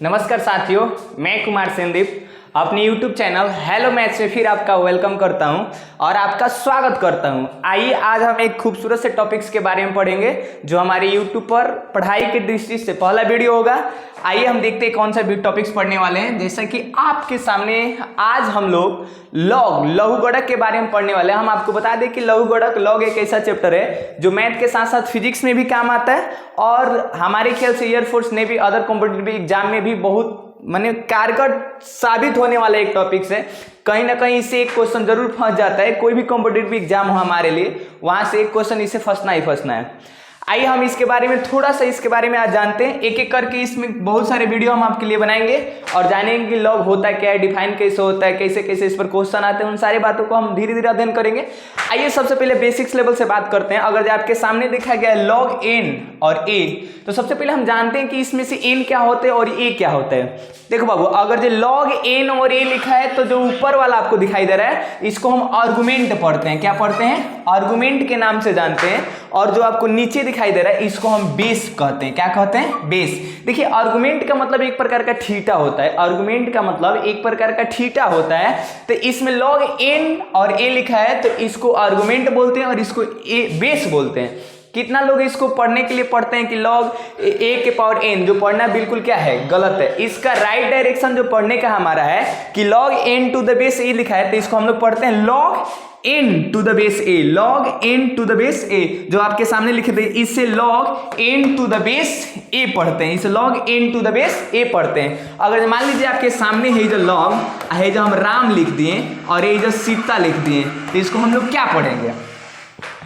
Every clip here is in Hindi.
नमस्कार साथियों, मैं कुमार सेनदीप अपने YouTube चैनल हेलो मैथ्स में फिर आपका वेलकम करता हूं और आपका स्वागत करता हूं। आइए आज हम एक खूबसूरत से टॉपिक्स के बारे में पढ़ेंगे जो हमारे YouTube पर पढ़ाई की दृष्टि से पहला वीडियो होगा। आइए हम देखते हैं कौन सा टॉपिक्स पढ़ने वाले हैं। जैसा कि आपके सामने आज हम लोग लघुगणक के बारे में पढ़ने वाले हैं। हम आपको बता दें कि लघुगणक लॉग एक ऐसा चैप्टर है जो मैथ के साथ साथ फिजिक्स में भी काम आता है और हमारे ख्याल से air force navy other competitive exam में भी बहुत माने कारगर साबित होने वाला एक टॉपिक है। कहीं ना कहीं इससे एक क्वेश्चन जरूर फंस जाता है। कोई भी कॉम्पिटिटिव एग्जाम हो हमारे लिए, वहां से एक क्वेश्चन इसे फंसना ही फंसना है। आइए हम इसके बारे में थोड़ा सा इसके बारे में आज जानते हैं। एक एक करके इसमें बहुत सारे वीडियो हम आपके लिए बनाएंगे और जानेंगे कि लॉग होता क्या है, डिफाइन कैसे होता है, कैसे कैसे इस पर क्वेश्चन आते हैं। उन सारी बातों को हम धीरे धीरे अध्ययन करेंगे। आइए सबसे पहले बेसिक्स लेवल से बात करते हैं। अगर आपके सामने देखा गया है लॉग एन और ए, तो सबसे पहले हम जानते हैं कि इसमें से एन क्या होते हैं और ए क्या होता है। देखो बाबू, अगर जो लॉग एन और ए लिखा है तो जो ऊपर वाला आपको दिखाई दे रहा है इसको हम आर्गुमेंट पढ़ते हैं। क्या पढ़ते हैं? आर्गुमेंट के नाम से जानते हैं। और जो आपको नीचे दिखाई दे रहा है इसको हम बेस कहते हैं। क्या कहते हैं? बेस। देखिए, आर्गुमेंट का मतलब एक प्रकार का थीटा होता है। आर्गुमेंट का मतलब एक प्रकार का थीटा होता है। तो इसमें लॉग एन और ए लिखा है तो इसको आर्गुमेंट बोलते हैं और इसको ए बेस बोलते हैं। कितना लोग इसको पढ़ने के लिए पढ़ते हैं कि लॉग ए के पावर एन, जो पढ़ना बिल्कुल क्या है, गलत है। इसका राइट डायरेक्शन जो पढ़ने का हमारा है कि log N to the base A लिखा है तो इसको हम लोग पढ़ते हैं log N to the base A. Log N to the base A जो आपके सामने लिखे थे, इससे log N to the base A पढ़ते हैं। इसे log N to the base A पढ़ते हैं। अगर मान लीजिए आपके सामने है जो लॉग है, जो हम राम लिख दिए और ये जो सीता लिख दिए, तो इसको हम लोग क्या पढ़ेंगे?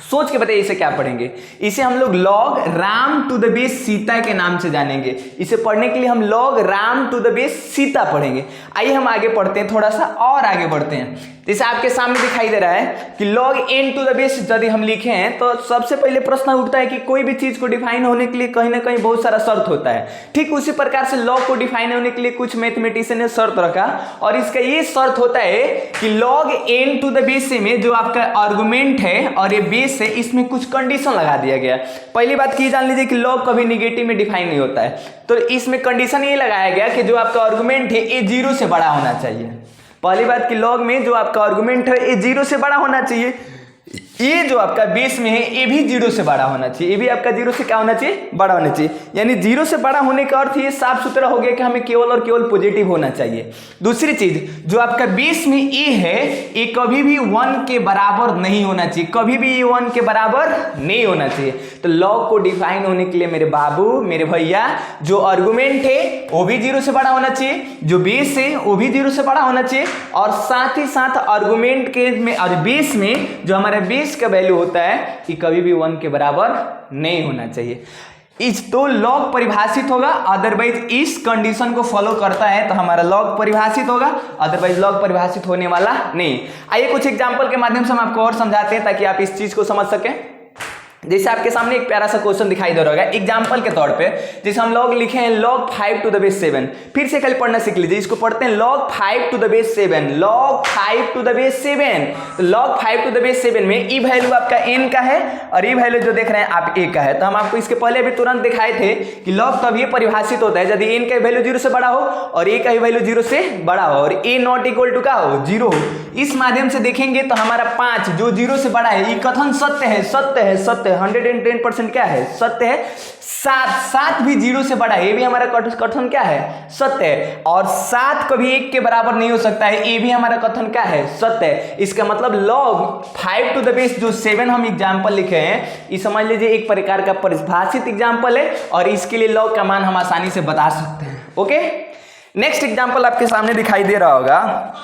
सोच के बताइए इसे क्या पढ़ेंगे? इसे हम लोग log Ram to the base Sita के नाम से जानेंगे। इसे पढ़ने के लिए हम log Ram to the base Sita पढ़ेंगे। आइए हम आगे पढ़ते हैं, थोड़ा सा और आगे बढ़ते हैं। जैसे आपके सामने दिखाई दे रहा है कि log N to the base यदि हम लिखे हैं तो सबसे पहले प्रश्न उठता है कि कोई भी चीज को डिफाइन होने के लिए कहीं ना कहीं बहुत सारा शर्त होता है। ठीक उसी प्रकार से लॉग को डिफाइन होने के लिए कुछ मैथमेटिशियन ने शर्त रखा और इसका ये शर्त होता है कि log N to the base में जो आपका आर्गुमेंट है और ये बेस है, इसमें कुछ कंडीशन लगा दिया गया। पहली बात की जान लीजिए कि लॉग कभी निगेटिव में डिफाइन नहीं होता है, तो इसमें कंडीशन ये लगाया गया कि जो आपका आर्गुमेंट है ये 0 से बड़ा होना चाहिए। पहली बात कि लॉग में जो आपका आर्गुमेंट है ये 0 से बड़ा होना चाहिए। ये जो आपका बेस में है ये भी 0 से बड़ा होना चाहिए। ये भी आपका 0 से क्या होना चाहिए? बड़ा होना चाहिए। यानी 0 से बड़ा होने का अर्थ ये साफ सुथरा हो गया कि हमें केवल और केवल पॉजिटिव होना चाहिए। दूसरी चीज, जो आपका बेस में ए है ये कभी भी 1 के बराबर नहीं होना चाहिए। कभी भी ये 1 के बराबर नहीं होना चाहिए। तो लॉग को डिफाइन होने के लिए मेरे बाबू, मेरे भैया, जो आर्गुमेंट है वो भी 0 से बड़ा होना चाहिए, जो बेस है वो भी 0 से बड़ा होना चाहिए और साथ ही साथ आर्गुमेंट के में और बेस में जो हमारा बेस का वैल्यू होता है कि कभी भी 1 के बराबर नहीं होना चाहिए। इस तो लॉग परिभाषित होगा, अदरवाइज इस कंडीशन को फॉलो करता है तो हमारा लॉग परिभाषित होगा, अदरवाइज लॉग परिभाषित होने वाला नहीं। आइए कुछ एग्जांपल के माध्यम से हम आपको और समझाते हैं ताकि आप इस चीज को समझ सकें। जैसे आपके सामने एक प्यारा सा क्वेश्चन दिखाई दे रहा होगा एग्जांपल के तौर पे, जैसे हम लॉग लिखे हैं लॉग 5 टू द बेस 7। फिर से खाली पढ़ना सीख लीजिए। इसको पढ़ते हैं log 5 to the base 7। Log 5 to the base 7। तो लॉग 5 टू द बेस 7 में ई वैल्यू आपका n का है और ई वैल्यू जो देख रहे हैं आप a का है। तो हम आपको इसके पहले भी तुरंत दिखाए थे कि लॉग तब ये परिभाषित होता है यदि n का वैल्यू 0 से बड़ा हो और a का वैल्यू 0 से बड़ा हो और a नॉट इक्वल टू क्या हो? 0 हो। इस माध्यम से देखेंगे तो हमारा 5 जो 0 से बड़ा है, ये कथन सत्य है, सत्य है, सत्य है, 110% क्या है? सत्य है। 7 भी 0 से बड़ा है, ये भी हमारा कथन क्या है? सत्य है। और 7 कभी 1 के बराबर नहीं हो सकता है, ये भी हमारा कथन क्या है? सत्य है। इसका मतलब लॉग 5 टू द बेस जो 7 हम एग्जाम्पल लिखे हैं, ये समझ लीजिए एक प्रकार का परिभाषित एग्जाम्पल है और इसके लिए लॉग का मान हम आसानी से बता सकते हैं। ओके, नेक्स्ट एग्जाम्पल आपके सामने दिखाई दे रहा होगा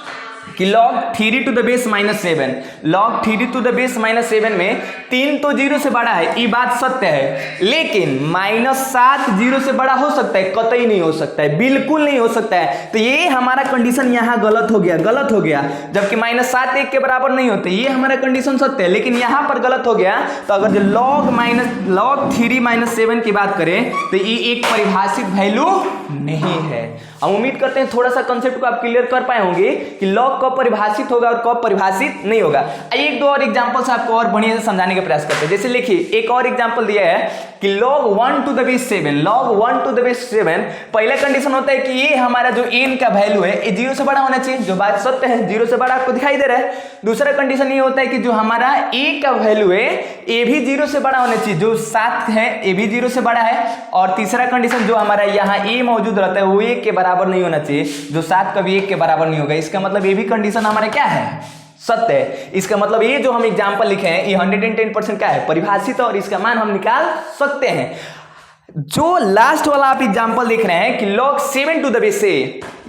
कि log 3 to the base -7। log 3 to the base -7 में 3 तो 0 से बड़ा है, ये बात सत्य है, लेकिन -7 0 से बड़ा हो सकता है? कतई नहीं हो सकता है, बिल्कुल नहीं हो सकता है। तो ये हमारा कंडीशन यहाँ गलत हो गया, गलत हो गया। जबकि -7 1 के बराबर नहीं होते, ये हमारा कंडीशन सत्य है, लेकिन यहाँ पर गलत हो गया। तो अगर जो log 3 -7 की बात करें तो ये एक परिभाषित वैल्यू नहीं है। हम उम्मीद करते हैं थोड़ा सा कंसेप्ट को आप क्लियर कर पाए होंगे कि log लॉग कब परिभाषित होगा और कब परिभाषित नहीं होगा। एक दो और एग्जांपल्स आपको और बढ़िया से समझाने का प्रयास करते हैं। जैसे लिखिए एक और एग्जांपल दिया है कि log 1 to the base 7, log 1 to the base 7, पहला कंडीशन होता है कि ये हमारा जो n का वैल्यू है ये 0 से बड़ा होना चाहिए, जो बात सत्य है, 0 से बड़ा आपको दिखाई दे रहा है। दूसरा कंडीशन ये होता है कि जो हमारा a का वैल्यू है ये भी 0 से बड़ा होना चाहिए, जो 7 है ये भी 0 से बड़ा है। और तीसरा कंडीशन जो हमारा यहाँ a मौजूद रहता है वो 1 के बराबर नहीं होना चाहिए, जो 7 कभी 1 के बराबर नहीं होगा। इसका मतलब ये भी कंडीशन हमारा क्या है, सत्य है। इसका मतलब ये जो हम एग्जाम्पल लिखे हैं ये 110% क्या है, परिभाषित है, और इसका मान हम निकाल सकते हैं। जो लास्ट वाला आप एग्जाम्पल देख रहे हैं कि log 7 to the base a,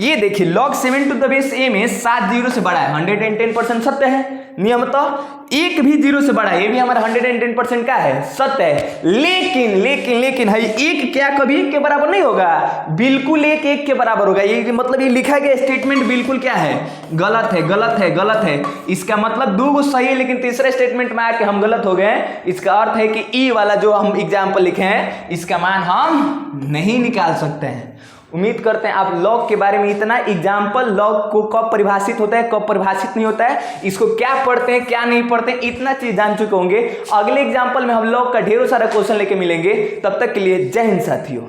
ये देखिए log 7 to the base a में 7 0 से बड़ा है, 110% सत्य है। नियमतः एक भी 0 से बड़ा है, ये भी हमारा 110% का है, सत्य है। लेकिन लेकिन लेकिन है एक क्या कभी 1 के बराबर नहीं होगा, बिल्कुल 1 के बराबर होगा। ये मतलब ये लिखा गया स्टेटमेंट बिल्कुल क्या है, गलत है, गलत है, गलत है। इसका मतलब 2 गो सही है लेकिन तीसरे स्टेटमेंट में आके हम गलत हो गए। इसका अर्थ है कि ई वाला जो हम एग्जाम्पल लिखे हैं इसका मान हम नहीं निकाल सकते हैं। उम्मीद करते हैं आप लॉग के बारे में इतना, एग्जाम्पल लॉग को कब परिभाषित होता है कब परिभाषित नहीं होता है, इसको क्या पढ़ते हैं क्या नहीं पढ़ते हैं, इतना चीज जान चुके होंगे। अगले एग्जाम्पल में हम लॉग का ढेरों सारा क्वेश्चन लेके मिलेंगे। तब तक के लिए जय हिंद साथियों।